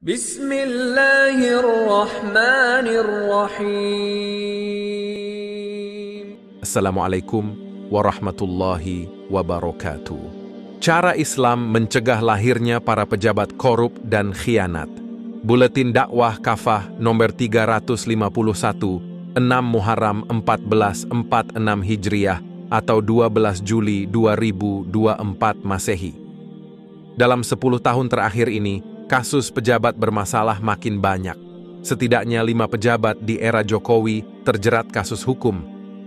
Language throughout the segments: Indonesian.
Bismillahirrahmanirrahim. Assalamualaikum warahmatullahi wabarakatuh. Cara Islam mencegah lahirnya para pejabat korup dan khianat. Buletin Dakwah Kafah nomor 351, 6 Muharram 1446 Hijriah atau 12 Juli 2024 Masehi. Dalam 10 tahun terakhir ini, kasus pejabat bermasalah makin banyak. Setidaknya 5 pejabat di era Jokowi terjerat kasus hukum.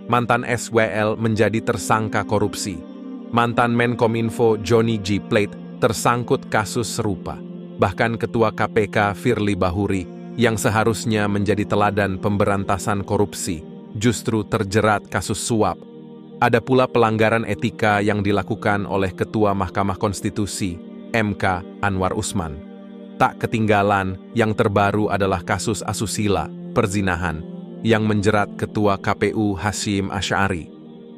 Mantan SWL menjadi tersangka korupsi. Mantan Menkominfo Johnny G. Plate tersangkut kasus serupa. Bahkan Ketua KPK Firly Bahuri yang seharusnya menjadi teladan pemberantasan korupsi justru terjerat kasus suap. Ada pula pelanggaran etika yang dilakukan oleh Ketua Mahkamah Konstitusi MK Anwar Usman. Tak ketinggalan, yang terbaru adalah kasus asusila, perzinahan, yang menjerat Ketua KPU Hasyim Asy'ari.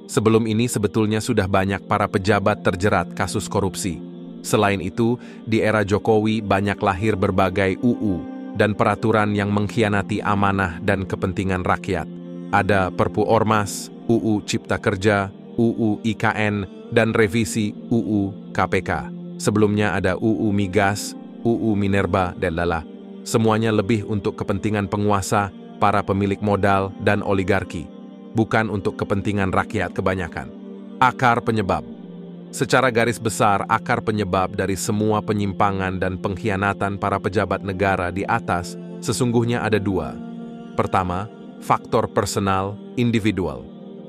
Sebelum ini sebetulnya sudah banyak para pejabat terjerat kasus korupsi. Selain itu, di era Jokowi banyak lahir berbagai UU dan peraturan yang mengkhianati amanah dan kepentingan rakyat. Ada Perpu Ormas, UU Cipta Kerja, UU IKN, dan revisi UU KPK. Sebelumnya ada UU Migas, UU Minerba, dan Lala. Semuanya lebih untuk kepentingan penguasa, para pemilik modal, dan oligarki, bukan untuk kepentingan rakyat kebanyakan. Akar penyebab. Secara garis besar, akar penyebab dari semua penyimpangan dan pengkhianatan para pejabat negara di atas sesungguhnya ada 2. Pertama, faktor personal, individual.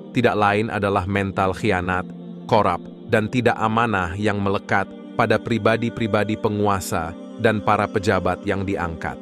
Tidak lain adalah mental khianat, korup, dan tidak amanah yang melekat pada pribadi-pribadi penguasa dan para pejabat yang diangkat.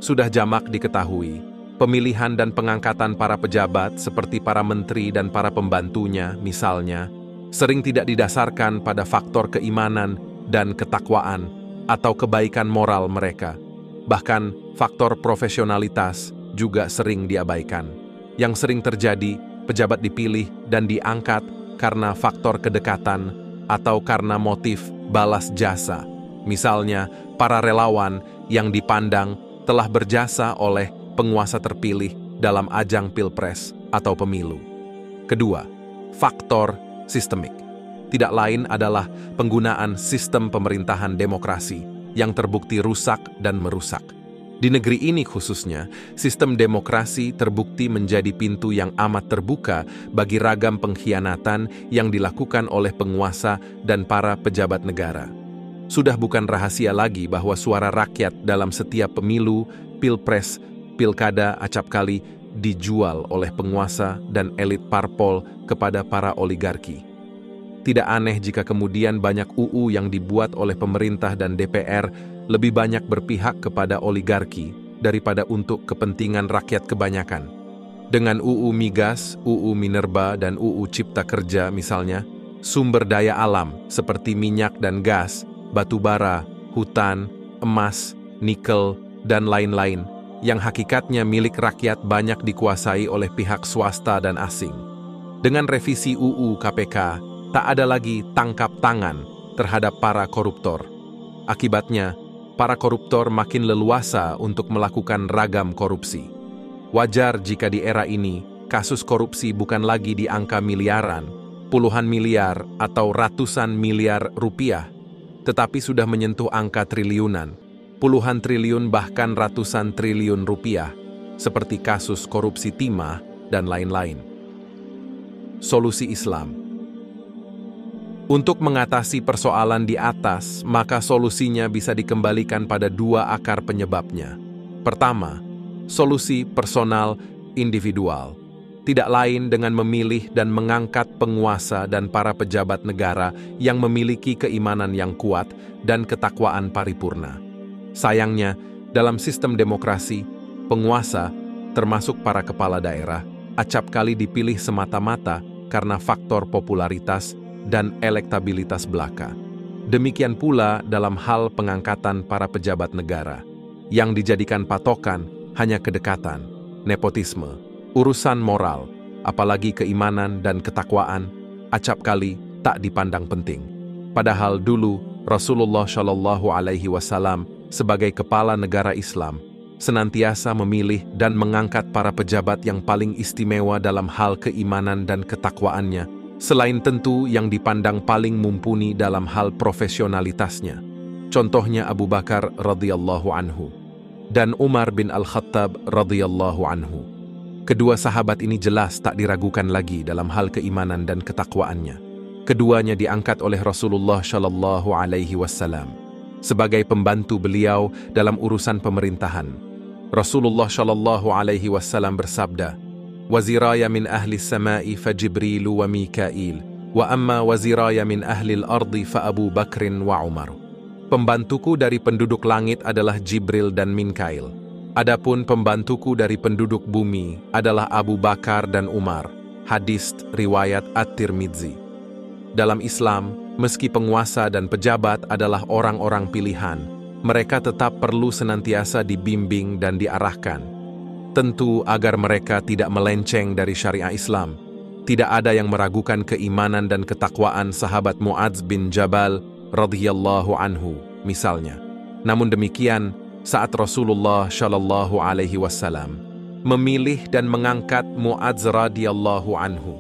Sudah jamak diketahui, pemilihan dan pengangkatan para pejabat seperti para menteri dan para pembantunya misalnya, sering tidak didasarkan pada faktor keimanan dan ketakwaan atau kebaikan moral mereka. Bahkan faktor profesionalitas juga sering diabaikan. Yang sering terjadi, pejabat dipilih dan diangkat karena faktor kedekatan atau karena motif balas jasa. Misalnya, para relawan yang dipandang telah berjasa oleh penguasa terpilih dalam ajang pilpres atau pemilu. Kedua, faktor sistemik. Tidak lain adalah penggunaan sistem pemerintahan demokrasi yang terbukti rusak dan merusak. Di negeri ini khususnya, sistem demokrasi terbukti menjadi pintu yang amat terbuka bagi ragam pengkhianatan yang dilakukan oleh penguasa dan para pejabat negara. Sudah bukan rahasia lagi bahwa suara rakyat dalam setiap pemilu, pilpres, pilkada acapkali dijual oleh penguasa dan elit parpol kepada para oligarki. Tidak aneh jika kemudian banyak UU yang dibuat oleh pemerintah dan DPR lebih banyak berpihak kepada oligarki daripada untuk kepentingan rakyat kebanyakan. Dengan UU Migas, UU Minerba, dan UU Cipta Kerja misalnya, sumber daya alam seperti minyak dan gas, batu bara, hutan, emas, nikel, dan lain-lain yang hakikatnya milik rakyat banyak dikuasai oleh pihak swasta dan asing. Dengan revisi UU KPK, tak ada lagi tangkap tangan terhadap para koruptor. Akibatnya, para koruptor makin leluasa untuk melakukan ragam korupsi. Wajar jika di era ini, kasus korupsi bukan lagi di angka miliaran, puluhan miliar atau ratusan miliar rupiah, tetapi sudah menyentuh angka triliunan, puluhan triliun bahkan ratusan triliun rupiah, seperti kasus korupsi timah dan lain-lain. Solusi Islam. Untuk mengatasi persoalan di atas, maka solusinya bisa dikembalikan pada 2 akar penyebabnya. Pertama, solusi personal individual. Tidak lain dengan memilih dan mengangkat penguasa dan para pejabat negara yang memiliki keimanan yang kuat dan ketakwaan paripurna. Sayangnya, dalam sistem demokrasi, penguasa, termasuk para kepala daerah, acapkali dipilih semata-mata karena faktor popularitas dan elektabilitas belaka. Demikian pula dalam hal pengangkatan para pejabat negara, yang dijadikan patokan hanya kedekatan, nepotisme, urusan moral, apalagi keimanan dan ketakwaan, acapkali tak dipandang penting. Padahal dulu Rasulullah Shallallahu Alaihi Wasallam sebagai kepala negara Islam, senantiasa memilih dan mengangkat para pejabat yang paling istimewa dalam hal keimanan dan ketakwaannya, selain tentu yang dipandang paling mumpuni dalam hal profesionalitasnya. Contohnya Abu Bakar radhiyallahu anhu dan Umar bin Al-Khattab radhiyallahu anhu. Kedua sahabat ini jelas tak diragukan lagi dalam hal keimanan dan ketakwaannya. Keduanya diangkat oleh Rasulullah Shallallahu Alaihi Wasallam sebagai pembantu beliau dalam urusan pemerintahan. Rasulullah Shallallahu Alaihi Wasallam bersabda, "Waziraya min ahli samai fa Jibrilu wa Mikail, wa amma waziraya min ahli al-ardi fa Abu Bakrin wa Umar." Pembantuku dari penduduk langit adalah Jibril dan Mikail. Adapun pembantuku dari penduduk bumi adalah Abu Bakar dan Umar. Hadis riwayat At-Tirmidzi. Dalam Islam, meski penguasa dan pejabat adalah orang-orang pilihan, mereka tetap perlu senantiasa dibimbing dan diarahkan. Tentu agar mereka tidak melenceng dari syariah Islam. Tidak ada yang meragukan keimanan dan ketakwaan sahabat Mu'adz bin Jabal radhiyallahu anhu, misalnya. Namun demikian, saat Rasulullah Shallallahu Alaihi Wasallam memilih dan mengangkat Mu'adz radhiyallahu anhu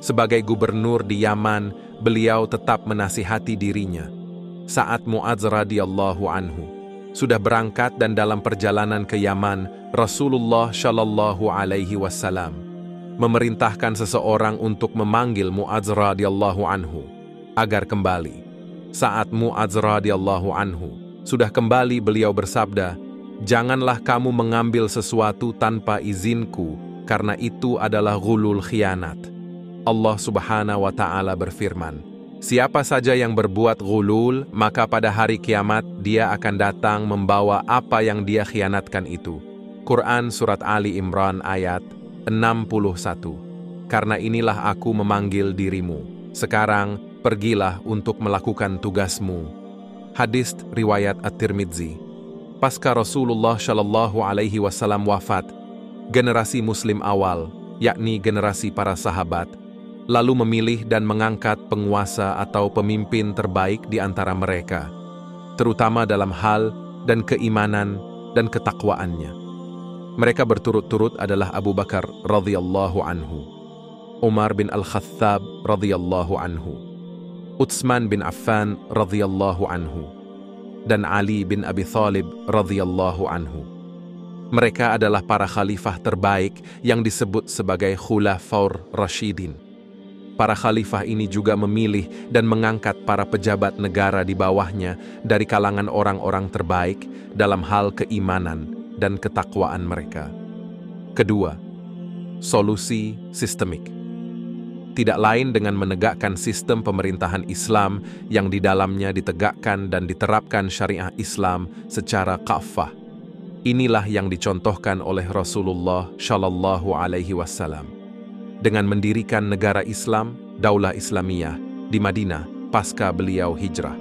sebagai gubernur di Yaman, beliau tetap menasihati dirinya. Saat Mu'adz radhiyallahu anhu sudah berangkat dan dalam perjalanan ke Yaman, Rasulullah Shallallahu Alaihi Wasallam memerintahkan seseorang untuk memanggil Mu'adz radhiyallahu anhu agar kembali. Saat Mu'adz radhiyallahu anhu sudah kembali, beliau bersabda, "Janganlah kamu mengambil sesuatu tanpa izinku, karena itu adalah ghulul khianat." Allah Subhanahu wa Ta'ala berfirman, "Siapa saja yang berbuat ghulul, maka pada hari kiamat dia akan datang membawa apa yang dia khianatkan itu." Quran Surat Ali Imran ayat 61. "Karena inilah aku memanggil dirimu. Sekarang pergilah untuk melakukan tugasmu." Hadis riwayat At-Tirmidzi. Pasca Rasulullah Shallallahu Alaihi Wasallam wafat, generasi Muslim awal, yakni generasi para sahabat, lalu memilih dan mengangkat penguasa atau pemimpin terbaik di antara mereka, terutama dalam hal dan keimanan dan ketakwaannya. Mereka berturut-turut adalah Abu Bakar radhiyallahu anhu, Umar bin Al-Khattab radhiyallahu anhu, Utsman bin Affan radhiyallahu anhu, dan Ali bin Abi Thalib radhiyallahu anhu. Mereka adalah para khalifah terbaik yang disebut sebagai Khulafaur Rasyidin. Para khalifah ini juga memilih dan mengangkat para pejabat negara di bawahnya dari kalangan orang-orang terbaik dalam hal keimanan dan ketakwaan mereka. Kedua, solusi sistemik. Tidak lain dengan menegakkan sistem pemerintahan Islam yang di dalamnya ditegakkan dan diterapkan syariah Islam secara kafah. Inilah yang dicontohkan oleh Rasulullah Shallallahu Alaihi Wasallam dengan mendirikan negara Islam, Daulah Islamiyah, di Madinah pasca beliau hijrah.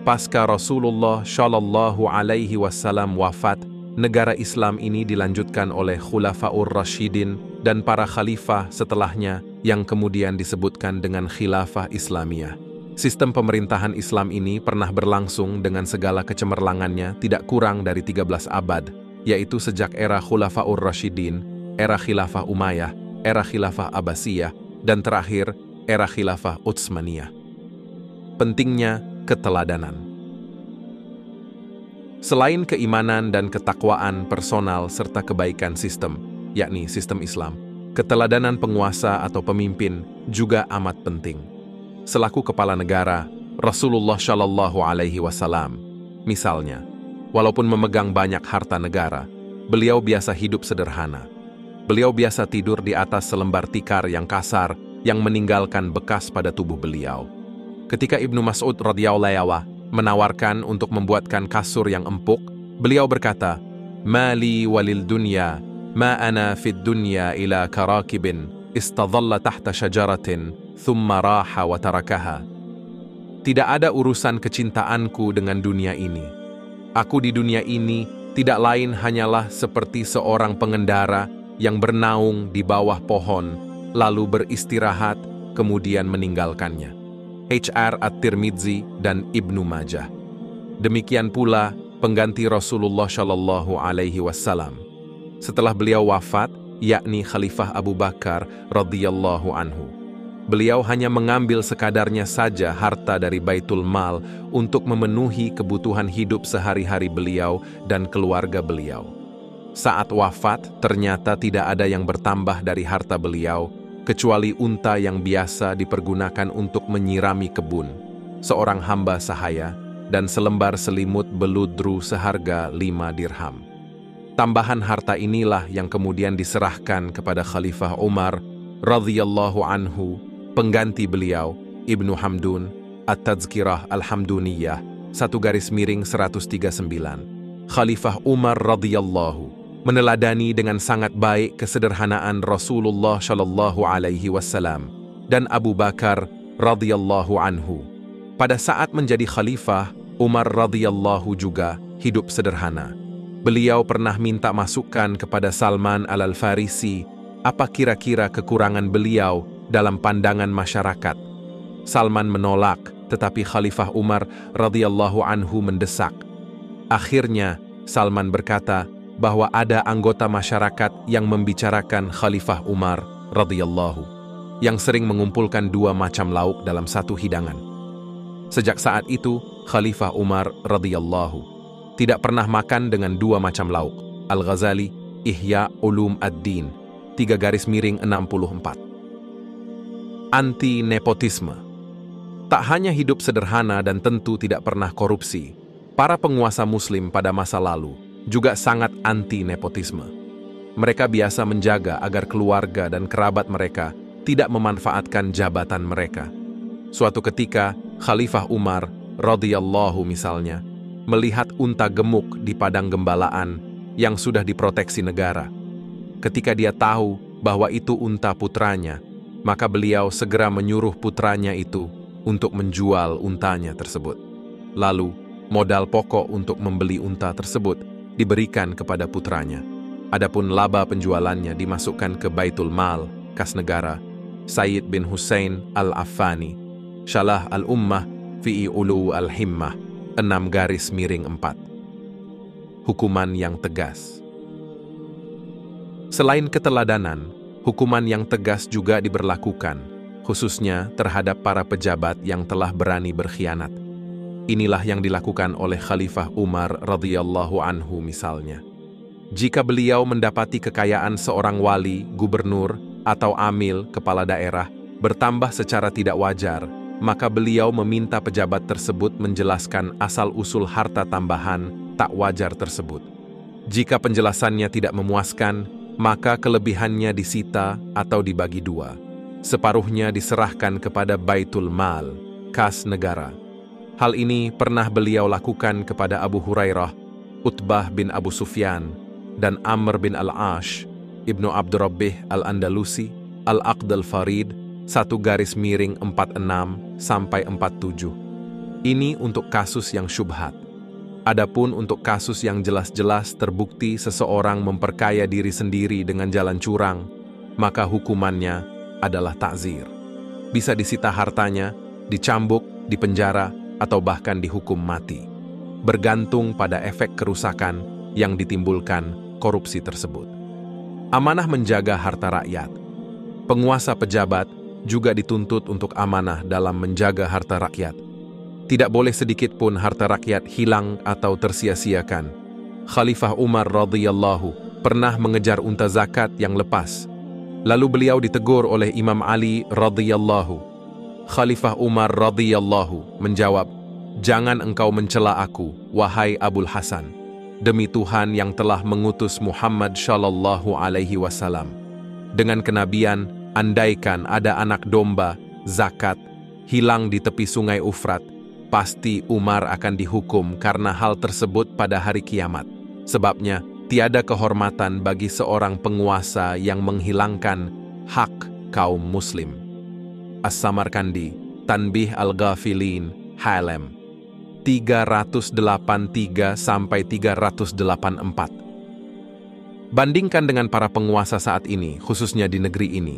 Pasca Rasulullah Shallallahu Alaihi Wasallam wafat, negara Islam ini dilanjutkan oleh Khulafaur Rasyidin dan para khalifah setelahnya yang kemudian disebutkan dengan Khilafah Islamiyah. Sistem pemerintahan Islam ini pernah berlangsung dengan segala kecemerlangannya tidak kurang dari 13 abad, yaitu sejak era Khulafaur Rasyidin, era Khilafah Umayyah, era Khilafah Abbasiyah, dan terakhir era Khilafah Utsmaniyah. Pentingnya keteladanan. Selain keimanan dan ketakwaan personal serta kebaikan sistem, yakni sistem Islam, keteladanan penguasa atau pemimpin juga amat penting. Selaku kepala negara, Rasulullah Shallallahu Alaihi Wasallam, misalnya, walaupun memegang banyak harta negara, beliau biasa hidup sederhana. Beliau biasa tidur di atas selembar tikar yang kasar yang meninggalkan bekas pada tubuh beliau. Ketika Ibnu Mas'ud radhiyallahu anhu menawarkan untuk membuatkan kasur yang empuk, beliau berkata, "Mali walil dunya, ma ana fid dunya ila karakibin istadhalla tahta syajaratin thumma raha wa tarakaha." Tidak ada urusan kecintaanku dengan dunia ini. Aku di dunia ini tidak lain hanyalah seperti seorang pengendara yang bernaung di bawah pohon, lalu beristirahat, kemudian meninggalkannya. HR At-Tirmidzi dan Ibnu Majah. Demikian pula pengganti Rasulullah Shallallahu Alaihi Wasallam. Setelah beliau wafat, yakni Khalifah Abu Bakar radhiyallahu anhu, beliau hanya mengambil sekadarnya saja harta dari Baitul Mal untuk memenuhi kebutuhan hidup sehari-hari beliau dan keluarga beliau. Saat wafat, ternyata tidak ada yang bertambah dari harta beliau, kecuali unta yang biasa dipergunakan untuk menyirami kebun, seorang hamba sahaya, dan selembar selimut beludru seharga 5 dirham. Tambahan harta inilah yang kemudian diserahkan kepada Khalifah Umar radhiyallahu anhu, pengganti beliau, Ibnu Hamdun, At-Tazkirah Al-Hamduniyah, 1/139. Khalifah Umar radhiyallahu meneladani dengan sangat baik kesederhanaan Rasulullah Shallallahu Alaihi Wasallam dan Abu Bakar radhiyallahu anhu. Pada saat menjadi khalifah, Umar radhiyallahu juga hidup sederhana. Beliau pernah minta masukan kepada Salman Al-Farisi apa kira-kira kekurangan beliau dalam pandangan masyarakat. Salman menolak, tetapi Khalifah Umar radhiyallahu anhu mendesak. Akhirnya, Salman berkata bahwa ada anggota masyarakat yang membicarakan Khalifah Umar radhiyallahu yang sering mengumpulkan 2 macam lauk dalam satu hidangan. Sejak saat itu, Khalifah Umar radhiyallahu tidak pernah makan dengan 2 macam lauk. Al-Ghazali, Ihya Ulum Ad-Din, 3/64. Anti-nepotisme. Tak hanya hidup sederhana dan tentu tidak pernah korupsi, para penguasa Muslim pada masa lalu juga sangat anti-nepotisme. Mereka biasa menjaga agar keluarga dan kerabat mereka tidak memanfaatkan jabatan mereka. Suatu ketika, Khalifah Umar radhiyallahu misalnya melihat unta gemuk di padang gembalaan yang sudah diproteksi negara. Ketika dia tahu bahwa itu unta putranya, maka beliau segera menyuruh putranya itu untuk menjual untanya tersebut. Lalu, modal pokok untuk membeli unta tersebut diberikan kepada putranya. Adapun laba penjualannya dimasukkan ke Baitul Mal, kas negara. Sayyid bin Husain Al-Affani, Syalah Al-Ummah fi Ulu Al-Himmah, 6/4. Hukuman yang tegas. Selain keteladanan, hukuman yang tegas juga diberlakukan, khususnya terhadap para pejabat yang telah berani berkhianat. Inilah yang dilakukan oleh Khalifah Umar radhiyallahu anhu misalnya. Jika beliau mendapati kekayaan seorang wali, gubernur, atau amil, kepala daerah, bertambah secara tidak wajar, maka beliau meminta pejabat tersebut menjelaskan asal-usul harta tambahan tak wajar tersebut. Jika penjelasannya tidak memuaskan, maka kelebihannya disita atau dibagi 2. Separuhnya diserahkan kepada Baitul Mal, kas negara. Hal ini pernah beliau lakukan kepada Abu Hurairah, Utbah bin Abu Sufyan, dan Amr bin Al-Ash, Ibnu Abdurrabbih Al-Andalusi, Al-Aqd Al-Farid, 1/46-47. Ini untuk kasus yang syubhat. Adapun untuk kasus yang jelas-jelas terbukti seseorang memperkaya diri sendiri dengan jalan curang, maka hukumannya adalah ta'zir. Bisa disita hartanya, dicambuk, dipenjara, atau bahkan dihukum mati. Bergantung pada efek kerusakan yang ditimbulkan korupsi tersebut. Amanah menjaga harta rakyat. Penguasa pejabat juga dituntut untuk amanah dalam menjaga harta rakyat. Tidak boleh sedikit pun harta rakyat hilang atau tersia-siakan. Khalifah Umar radhiyallahu pernah mengejar unta zakat yang lepas. Lalu beliau ditegur oleh Imam Ali radhiyallahu. Khalifah Umar radhiyallahu menjawab, "Jangan engkau mencela aku, wahai Abul Hasan. Demi Tuhan yang telah mengutus Muhammad Shallallahu Alaihi Wasallam dengan kenabian, andaikan ada anak domba, zakat, hilang di tepi sungai Ufrat, pasti Umar akan dihukum karena hal tersebut pada hari kiamat. Sebabnya, tiada kehormatan bagi seorang penguasa yang menghilangkan hak kaum muslim." As-Samarkandi, Tanbih Al-Ghafilin, Halem, 383-384. Bandingkan dengan para penguasa saat ini, khususnya di negeri ini.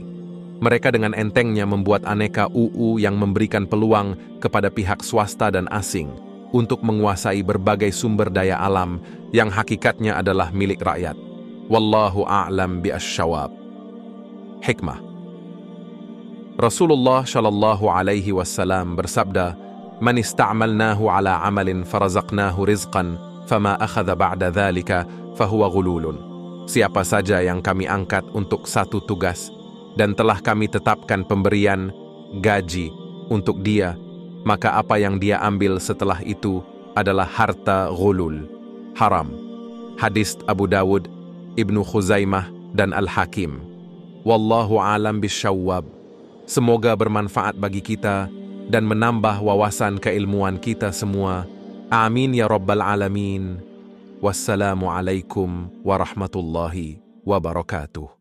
Mereka dengan entengnya membuat aneka UU yang memberikan peluang kepada pihak swasta dan asing untuk menguasai berbagai sumber daya alam yang hakikatnya adalah milik rakyat. Wallahu a'lam bi'asyawab. Hikmah. Rasulullah Shallallahu Alaihi Wasallam bersabda, "Man ista'malnahu ala amalin farazaqnahu rizqan, fama akhadha ba'da dhalika, fahuwa ghululun." Siapa saja yang kami angkat untuk satu tugas, dan telah kami tetapkan pemberian gaji untuk dia, maka apa yang dia ambil setelah itu adalah harta ghulul, haram. Hadis Abu Dawud, Ibnu Khuzaimah, dan Al-Hakim. Wallahu alam bisyawab. Semoga bermanfaat bagi kita dan menambah wawasan keilmuan kita semua. Amin ya rabbal alamin. Wassalamualaikum warahmatullahi wabarakatuh.